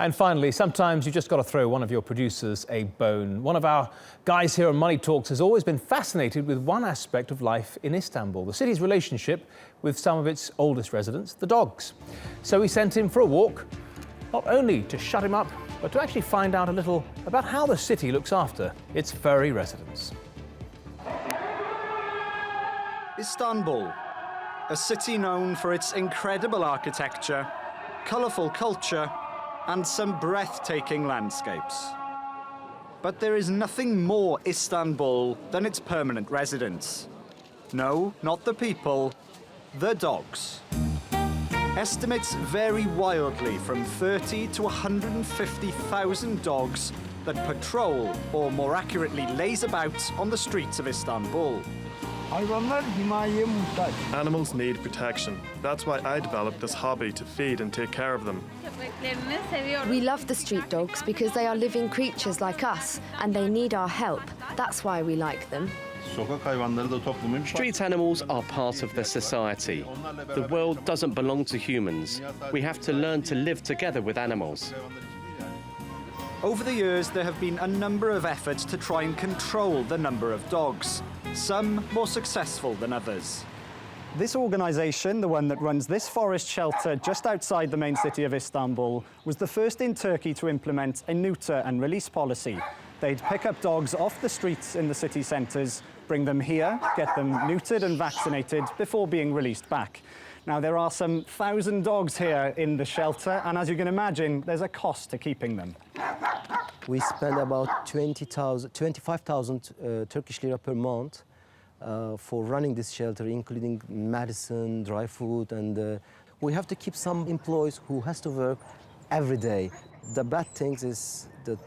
And finally, sometimes you just got to throw one of your producers a bone. One of our guys here on Money Talks has always been fascinated with one aspect of life in Istanbul, the city's relationship with some of its oldest residents, the dogs. So we sent him for a walk, not only to shut him up, but to actually find out a little about how the city looks after its furry residents. Istanbul, a city known for its incredible architecture, colourful culture, and some breathtaking landscapes. But there is nothing more Istanbul than its permanent residents. No, not the people, the dogs. Estimates vary wildly from 30 to 150,000 dogs that patrol, or more accurately laze about, on the streets of Istanbul. Animals need protection. That's why I developed this hobby to feed and take care of them. We love the street dogs because they are living creatures like us and they need our help. That's why we like them. Street animals are part of the society. The world doesn't belong to humans. We have to learn to live together with animals. Over the years, there have been a number of efforts to try and control the number of dogs, some more successful than others. This organisation, the one that runs this forest shelter just outside the main city of Istanbul, was the first in Turkey to implement a neuter and release policy. They'd pick up dogs off the streets in the city centres, bring them here, get them neutered and vaccinated before being released back. Now, there are some 1,000 dogs here in the shelter, and as you can imagine, there's a cost to keeping them. We spend about 25,000 Turkish lira per month for running this shelter, including medicine, dry food, and we have to keep some employees who has to work every day. The bad thing is that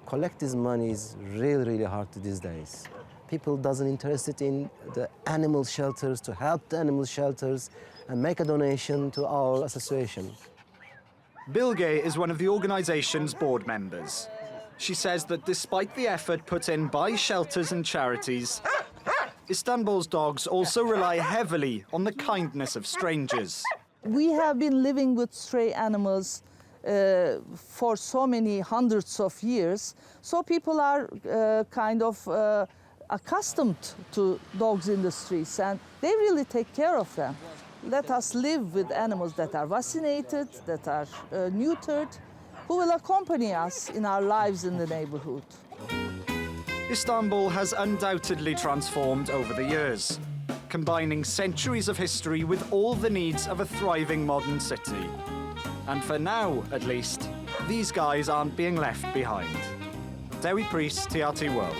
collect this money is really hard these days. People doesn't interested in the animal shelters, to help the animal shelters and make a donation to our association. Bilge is one of the organisation's board members. She says that despite the effort put in by shelters and charities, Istanbul's dogs also rely heavily on the kindness of strangers. We have been living with stray animals for so many hundreds of years, so people are kind of accustomed to dogs in the streets, and they really take care of them. Let us live with animals that are vaccinated, that are neutered, who will accompany us in our lives in the neighborhood. Istanbul has undoubtedly transformed over the years, combining centuries of history with all the needs of a thriving modern city. And for now, at least, these guys aren't being left behind. Dewi Preece, TRT World.